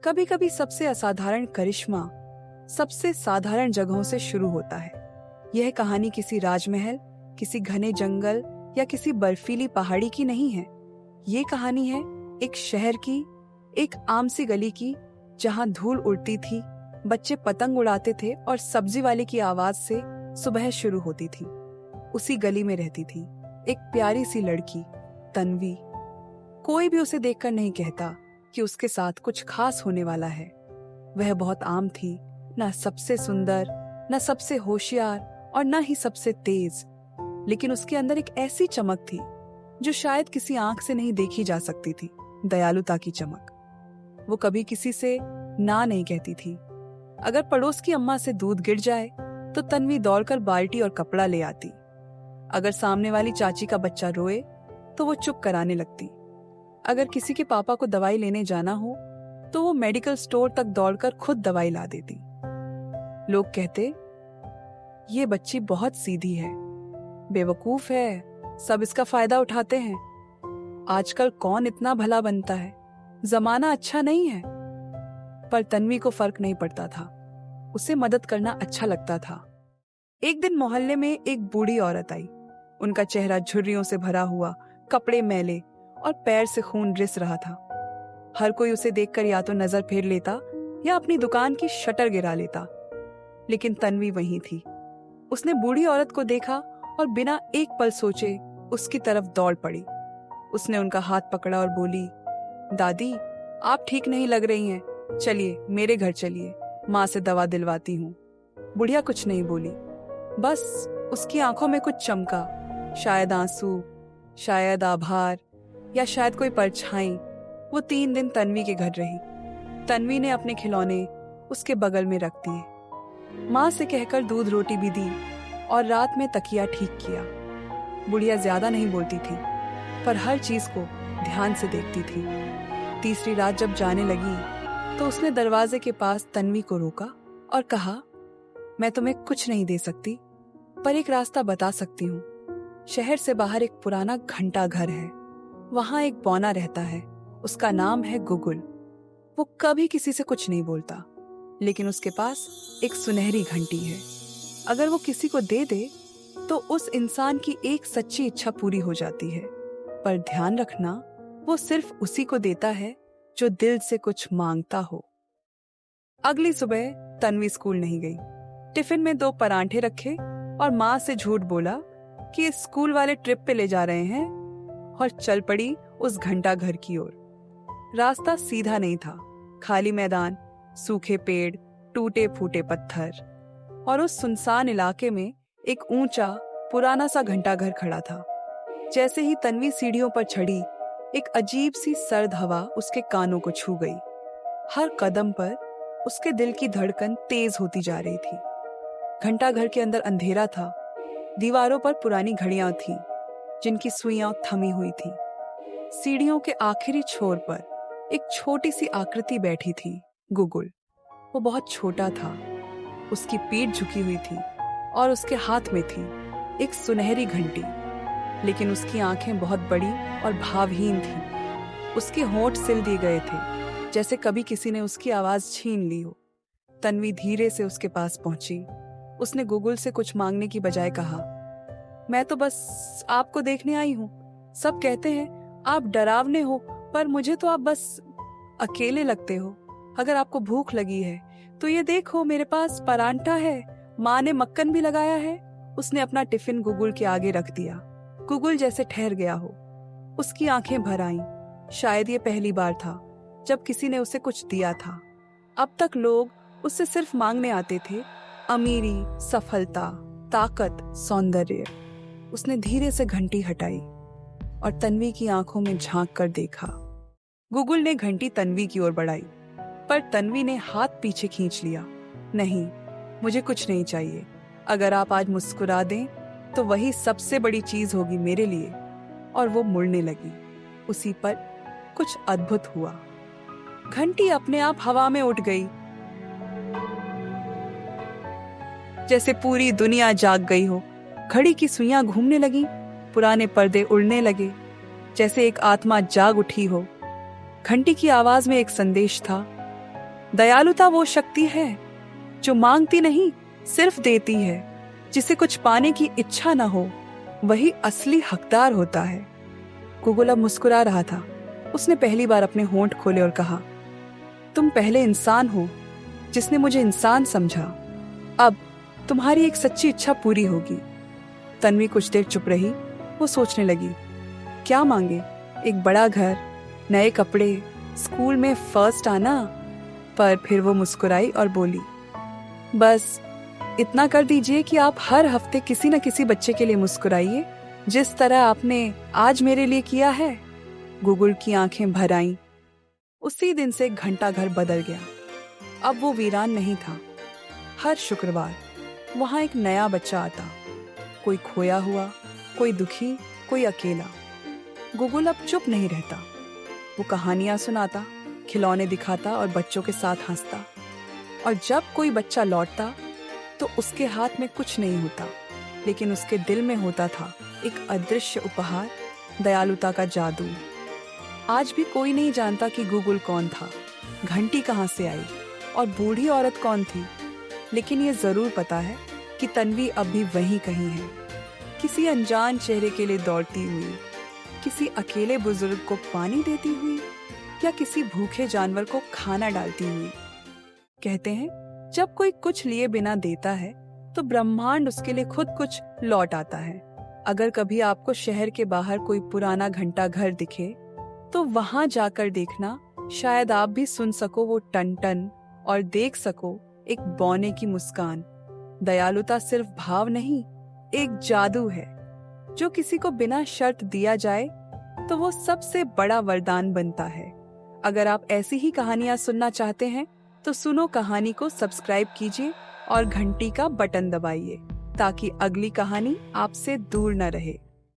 कभी कभी सबसे असाधारण करिश्मा सबसे साधारण जगहों से शुरू होता है। यह कहानी किसी राजमहल, किसी घने जंगल या किसी बर्फीली पहाड़ी की नहीं है। ये कहानी है एक शहर की, एक आम सी गली की, जहां धूल उड़ती थी, बच्चे पतंग उड़ाते थे और सब्जी वाले की आवाज से सुबह शुरू होती थी। उसी गली में रहती थी एक प्यारी सी लड़की, तन्वी। कोई भी उसे देखकर नहीं कहता कि उसके साथ कुछ खास होने वाला है। वह बहुत आम थी, न सबसे सुंदर, न सबसे होशियार और न ही सबसे तेज, लेकिन उसके अंदर एक ऐसी चमक थी जो शायद किसी आंख से नहीं देखी जा सकती थी। दयालुता की चमक। वो कभी किसी से ना नहीं कहती थी। अगर पड़ोस की अम्मा से दूध गिर जाए तो तन्वी दौड़कर बाल्टी और कपड़ा ले आती। अगर सामने वाली चाची का बच्चा रोए तो वो चुप कराने लगती। अगर किसी के पापा को दवाई लेने जाना हो तो वो मेडिकल स्टोर तक दौड़कर खुद दवाई ला देती। लोग कहते, ये बच्ची बहुत सीधी है, बेवकूफ है, सब इसका फायदा उठाते हैं। आजकल कौन इतना भला बनता है, जमाना अच्छा नहीं है। पर तन्वी को फर्क नहीं पड़ता था। उसे मदद करना अच्छा लगता था। एक दिन मोहल्ले में एक बूढ़ी औरत आई। उनका चेहरा झुर्रियों से भरा हुआ, कपड़े मैले और पैर से खून रिस रहा था। हर कोई उसे देखकर या तो नजर फेर लेता या अपनी दुकान की शटर गिरा लेता, लेकिन तन्वी वहीं थी। उसने बूढ़ी औरत को देखा और बिना एक पल सोचे उसकी तरफ दौड़ पड़ी। उसने उनका हाथ पकड़ा और बोली, दादी, आप ठीक नहीं लग रही हैं, चलिए मेरे घर चलिए, माँ से दवा दिलवाती हूँ। बुढ़िया कुछ नहीं बोली, बस उसकी आंखों में कुछ चमका, शायद आंसू, शायद आभार या शायद कोई परछाई। वो 3 दिन तन्वी के घर रही। तन्वी ने अपने खिलौने उसके बगल में रख दिए, माँ से कहकर दूध रोटी भी दी और रात में तकिया ठीक किया। बुढ़िया ज्यादा नहीं बोलती थी, पर हर चीज को ध्यान से देखती थी। तीसरी रात जब जाने लगी तो उसने दरवाजे के पास तन्वी को रोका और कहा, मैं तुम्हें कुछ नहीं दे सकती, पर एक रास्ता बता सकती हूँ। शहर से बाहर एक पुराना घंटा घर है, वहां एक बौना रहता है, उसका नाम है गुगुल। वो कभी किसी से कुछ नहीं बोलता, लेकिन उसके पास एक सुनहरी घंटी है। अगर वो किसी को दे दे तो उस इंसान की एक सच्ची इच्छा पूरी हो जाती है। पर ध्यान रखना, वो सिर्फ उसी को देता है जो दिल से कुछ मांगता हो। अगली सुबह तन्वी स्कूल नहीं गई। टिफिन में 2 परांठे रखे और माँ से झूठ बोला कि स्कूल वाले ट्रिप पे ले जा रहे हैं, और चल पड़ी उस घंटा घर की ओर। रास्ता सीधा नहीं था, खाली मैदान, सूखे पेड़, टूटे फूटे पत्थर, और उस सुनसान इलाके में एक ऊंचा पुराना सा घंटा घर खड़ा था। जैसे ही तन्वी सीढ़ियों पर चढ़ी, एक अजीब सी सर्द हवा उसके कानों को छू गई। हर कदम पर उसके दिल की धड़कन तेज होती जा रही थी। घंटा घर के अंदर अंधेरा था। दीवारों पर पुरानी घड़ियां थीं, जिनकी सुइयां थमी हुई थी। सीढ़ियों के आखिरी छोर पर एक छोटी सी आकृति बैठी थी, गुगुल। वो बहुत छोटा था, उसकी पीठ झुकी हुई थी और उसके हाथ में थी एक सुनहरी घंटी, लेकिन उसकी आंखें बहुत बड़ी और भावहीन थीं। उसके होंठ सिल दिए गए थे, जैसे कभी किसी ने उसकी आवाज छीन ली हो। तन्वी धीरे से उसके पास पहुंची। उसने गुगुल से कुछ मांगने की बजाय कहा, मैं तो बस आपको देखने आई हूँ। सब कहते हैं आप डरावने हो, पर मुझे तो आप बस अकेले लगते हो। अगर आपको भूख लगी है तो ये देखो, मेरे पास परांठा है, माँ ने मक्खन भी लगाया है। उसने अपना टिफिन गुगुल के आगे रख दिया। गुगुल जैसे ठहर गया हो, उसकी आंखें भर आईं। शायद ये पहली बार था जब किसी ने उसे कुछ दिया था। अब तक लोग उससे सिर्फ मांगने आते थे, अमीरी, सफलता, ताकत, सौंदर्य। उसने धीरे से घंटी हटाई और तन्वी की आंखों में झांक कर देखा। गुगुल ने घंटी तन्वी की ओर बढ़ाई, पर तन्वी ने हाथ पीछे खींच लिया। नहीं, मुझे कुछ नहीं चाहिए। अगर आप आज मुस्कुरा दें तो वही सबसे बड़ी चीज होगी मेरे लिए। और वो मुड़ने लगी। उसी पर कुछ अद्भुत हुआ। घंटी अपने आप हवा में उठ गई, जैसे पूरी दुनिया जाग गई हो। घड़ी की सुइयां घूमने लगी, पुराने पर्दे उड़ने लगे, जैसे एक आत्मा जाग उठी हो। घंटी की आवाज में एक संदेश था, दयालुता वो शक्ति है जो मांगती नहीं, सिर्फ देती है। जिसे कुछ पाने की इच्छा न हो, वही असली हकदार होता है। गुगुल अब मुस्कुरा रहा था। उसने पहली बार अपने होंठ खोले और कहा, तुम पहले इंसान हो जिसने मुझे इंसान समझा। अब तुम्हारी एक सच्ची इच्छा पूरी होगी। तन्वी कुछ देर चुप रही। वो सोचने लगी, क्या मांगे? एक बड़ा घर, नए कपड़े, स्कूल में फर्स्ट आना। पर फिर वो मुस्कुराई और बोली, बस इतना कर दीजिए कि आप हर हफ्ते किसी न किसी बच्चे के लिए मुस्कुराइए, जिस तरह आपने आज मेरे लिए किया है। गुगुल की आंखें भर आईं। उसी दिन से घंटा घर बदल गया। अब वो वीरान नहीं था। हर शुक्रवार वहां एक नया बच्चा आता, कोई खोया हुआ, कोई दुखी, कोई अकेला। गुगुल अब चुप नहीं रहता। वो कहानियां सुनाता, खिलौने दिखाता और बच्चों के साथ हंसता। और जब कोई बच्चा लौटता तो उसके हाथ में कुछ नहीं होता, लेकिन उसके दिल में होता था एक अदृश्य उपहार, दयालुता का जादू। आज भी कोई नहीं जानता कि गुगुल कौन था, घंटी कहाँ से आई और बूढ़ी औरत कौन थी, लेकिन ये जरूर पता है कि तन्वी अब भी वहीं कहीं है, किसी अनजान चेहरे के लिए दौड़ती हुई, किसी अकेले बुजुर्ग को पानी देती हुई या किसी भूखे जानवर को खाना डालती हुई। कहते हैं, जब कोई कुछ लिए बिना देता है तो ब्रह्मांड उसके लिए खुद कुछ लौट आता है। अगर कभी आपको शहर के बाहर कोई पुराना घंटा घर दिखे तो वहां जाकर देखना, शायद आप भी सुन सको वो टन टन और देख सको एक बौने की मुस्कान। दयालुता सिर्फ भाव नहीं, एक जादू है जो किसी को बिना शर्त दिया जाए तो वो सबसे बड़ा वरदान बनता है। अगर आप ऐसी ही कहानियां सुनना चाहते हैं तो सुनो कहानी को सब्सक्राइब कीजिए और घंटी का बटन दबाइए ताकि अगली कहानी आपसे दूर न रहे।